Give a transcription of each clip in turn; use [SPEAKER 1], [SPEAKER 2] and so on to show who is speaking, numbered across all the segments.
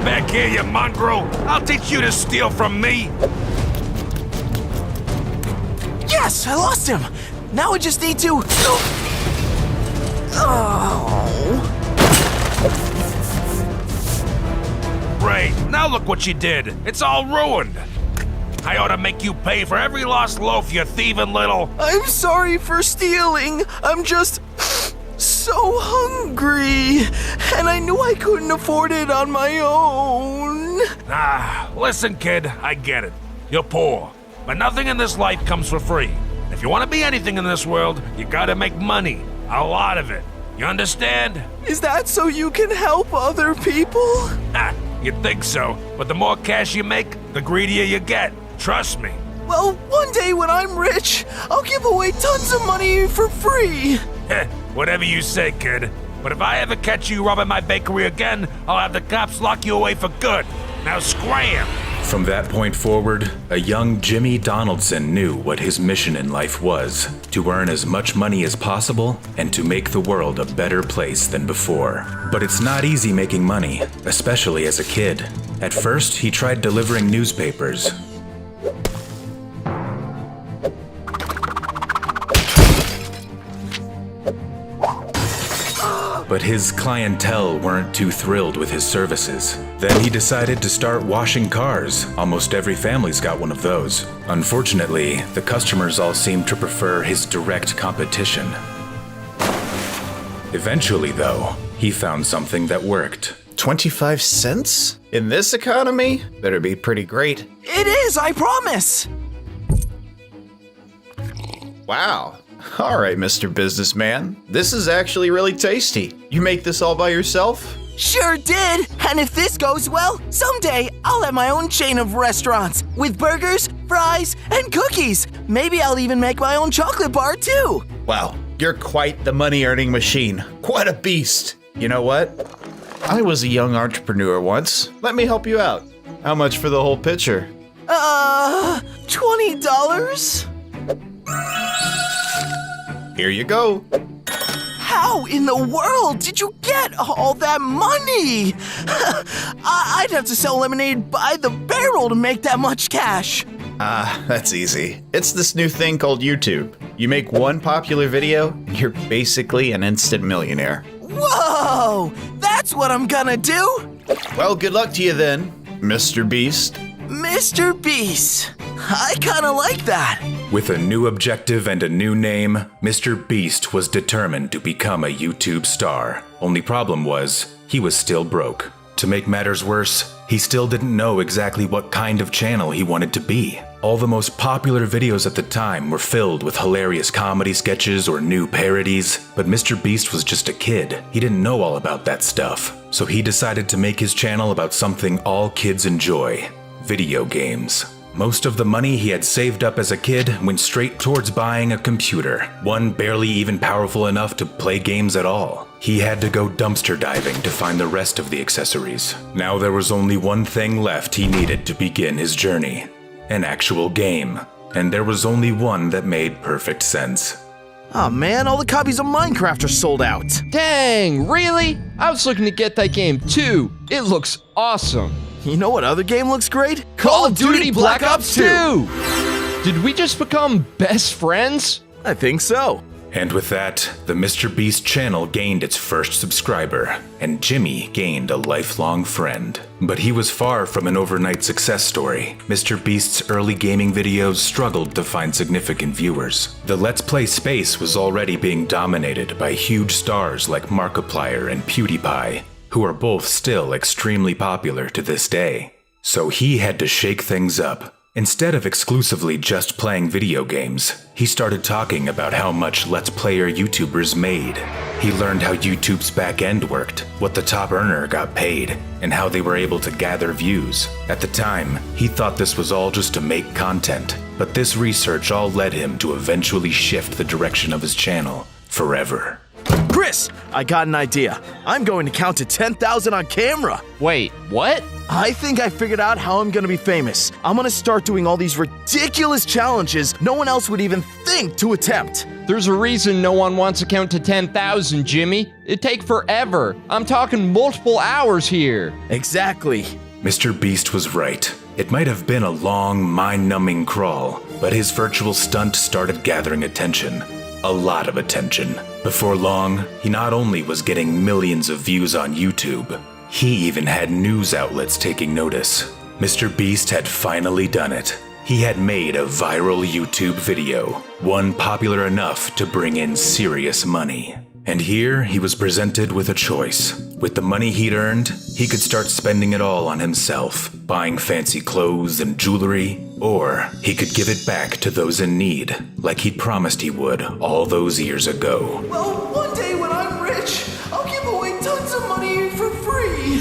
[SPEAKER 1] back here, you mongrel! I'll teach you to steal from me!
[SPEAKER 2] Yes, I lost him! Now I just need to... Oh.
[SPEAKER 1] Great, now look what you did. It's all ruined. I ought to make you pay for every lost loaf, you thieving little...
[SPEAKER 2] I'm sorry for stealing. I'm just so hungry. And I knew I couldn't afford it on my own.
[SPEAKER 1] Listen, kid, I get it. You're poor, but nothing in this life comes for free. If you want to be anything in this world, you gotta make money. A lot of it. You understand?
[SPEAKER 2] Is that so you can help other people?
[SPEAKER 1] You'd think so, but the more cash you make, the greedier you get. Trust me.
[SPEAKER 2] Well, one day when I'm rich, I'll give away tons of money for free.
[SPEAKER 1] Whatever you say, kid. But if I ever catch you robbing my bakery again, I'll have the cops lock you away for good. Now scram!
[SPEAKER 3] From that point forward, a young Jimmy Donaldson knew what his mission in life was: to earn as much money as possible and to make the world a better place than before. But it's not easy making money, especially as a kid. At first, he tried delivering newspapers. But his clientele weren't too thrilled with his services. Then he decided to start washing cars. Almost every family's got one of those. Unfortunately, the customers all seemed to prefer his direct competition. Eventually, though, he found something that worked.
[SPEAKER 4] 25 cents? In this economy? Better be pretty great.
[SPEAKER 2] It is, I promise.
[SPEAKER 4] Wow. All right, Mr. Businessman. This is actually really tasty. You make this all by yourself?
[SPEAKER 2] Sure did. And if this goes well, someday I'll have my own chain of restaurants with burgers, fries, and cookies. Maybe I'll even make my own chocolate bar too.
[SPEAKER 4] Wow, you're quite the money-earning machine. Quite a beast. You know what? I was a young entrepreneur once. Let me help you out. How much for the whole pitcher?
[SPEAKER 2] $20?
[SPEAKER 4] Here you go.
[SPEAKER 2] How in the world did you get all that money? I'd have to sell lemonade by the barrel to make that much cash.
[SPEAKER 4] That's easy. It's this new thing called YouTube. You make one popular video, and you're basically an instant millionaire.
[SPEAKER 2] Whoa! That's what I'm gonna do!
[SPEAKER 4] Well, good luck to you then, Mr. Beast.
[SPEAKER 2] Mr. Beast. I kinda like that.
[SPEAKER 3] With a new objective and a new name, Mr. Beast was determined to become a YouTube star. Only problem was, he was still broke. To make matters worse, he still didn't know exactly what kind of channel he wanted to be. All the most popular videos at the time were filled with hilarious comedy sketches or new parodies, but Mr. Beast was just a kid. He didn't know all about that stuff. So he decided to make his channel about something all kids enjoy: video games. Most of the money he had saved up as a kid went straight towards buying a computer, one barely even powerful enough to play games at all. He had to go dumpster diving to find the rest of the accessories. Now there was only one thing left he needed to begin his journey: an actual game. And there was only one that made perfect sense.
[SPEAKER 2] Oh man, all the copies of Minecraft are sold out.
[SPEAKER 5] Dang, really? I was looking to get that game too. It looks awesome.
[SPEAKER 2] You know what other game looks great?
[SPEAKER 5] Call of Duty Black Ops 2! Did we just become best friends?
[SPEAKER 2] I think so.
[SPEAKER 3] And with that, the Mr. Beast channel gained its first subscriber, and Jimmy gained a lifelong friend. But he was far from an overnight success story. Mr. Beast's early gaming videos struggled to find significant viewers. The Let's Play space was already being dominated by huge stars like Markiplier and PewDiePie, who are both still extremely popular to this day. So he had to shake things up. Instead of exclusively just playing video games, he started talking about how much Let's Player YouTubers made. He learned how YouTube's back end worked, what the top earner got paid, and how they were able to gather views. At the time, he thought this was all just to make content, but this research all led him to eventually shift the direction of his channel forever.
[SPEAKER 2] Chris, I got an idea. I'm going to count to 10,000 on camera.
[SPEAKER 5] Wait, what?
[SPEAKER 2] I think I figured out how I'm gonna be famous. I'm gonna start doing all these ridiculous challenges no one else would even think to attempt.
[SPEAKER 5] There's a reason no one wants to count to 10,000, Jimmy. It'd take forever. I'm talking multiple hours here.
[SPEAKER 2] Exactly.
[SPEAKER 3] Mr. Beast was right. It might have been a long, mind-numbing crawl, but his virtual stunt started gathering attention. A lot of attention. Before long, he not only was getting millions of views on YouTube, he even had news outlets taking notice. Mr. Beast had finally done it. He had made a viral YouTube video, one popular enough to bring in serious money. And here he was presented with a choice. With the money he'd earned, he could start spending it all on himself, buying fancy clothes and jewelry, or he could give it back to those in need, like he'd promised he would all those years ago.
[SPEAKER 2] Well, one day when I'm rich, I'll give away tons of money for free.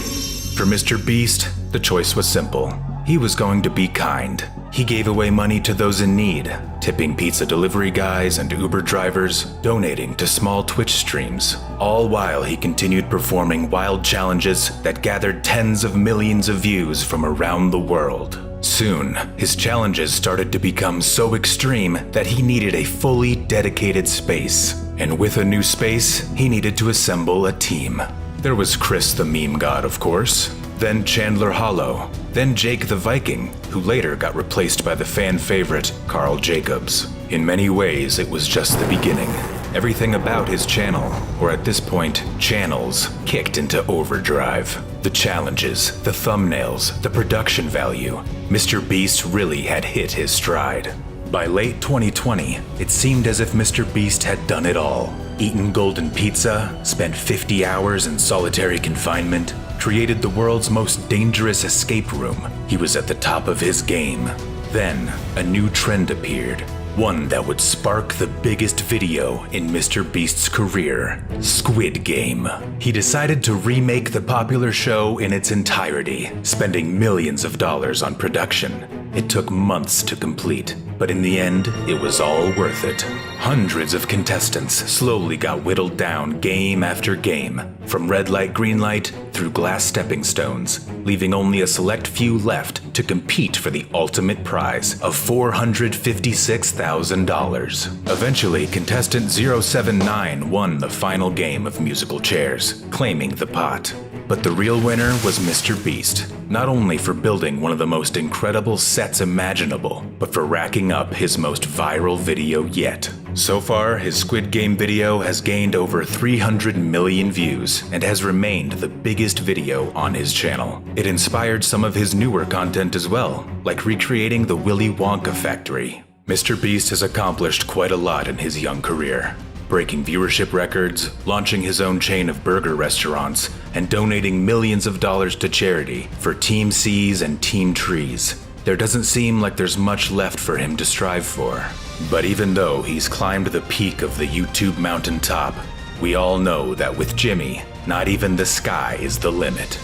[SPEAKER 3] For Mr. Beast, the choice was simple. He was going to be kind. He gave away money to those in need, tipping pizza delivery guys and Uber drivers, donating to small Twitch streams, all while he continued performing wild challenges that gathered tens of millions of views from around the world. Soon, his challenges started to become so extreme that he needed a fully dedicated space. And with a new space, he needed to assemble a team. There was Chris the meme god, of course, then Chandler Hollow, then Jake the Viking, who later got replaced by the fan favorite Carl Jacobs. In many ways, it was just the beginning. Everything about his channel, or at this point, channels, kicked into overdrive. The challenges, the thumbnails, the production value. Mr. Beast really had hit his stride. By late 2020, it seemed as if Mr. Beast had done it all. Eaten golden pizza, spent 50 hours in solitary confinement, created the world's most dangerous escape room. He was at the top of his game. Then, a new trend appeared. One that would spark the biggest video in Mr. Beast's career, Squid Game. He decided to remake the popular show in its entirety, spending millions of dollars on production. It took months to complete, but in the end, it was all worth it. Hundreds of contestants slowly got whittled down game after game, from red light, green light, through glass stepping stones, leaving only a select few left to compete for the ultimate prize of $456,000. Eventually, contestant 079 won the final game of musical chairs, claiming the pot. But the real winner was Mr. Beast, not only for building one of the most incredible sets imaginable, but for racking up his most viral video yet. So far, his Squid Game video has gained over 300 million views and has remained the biggest video on his channel. It inspired some of his newer content as well, like recreating the Willy Wonka factory. Mr. Beast has accomplished quite a lot in his young career, breaking viewership records, launching his own chain of burger restaurants, and donating millions of dollars to charity for Team C's and Team Trees. There doesn't seem like there's much left for him to strive for. But even though he's climbed the peak of the YouTube mountaintop, we all know that with Jimmy, not even the sky is the limit.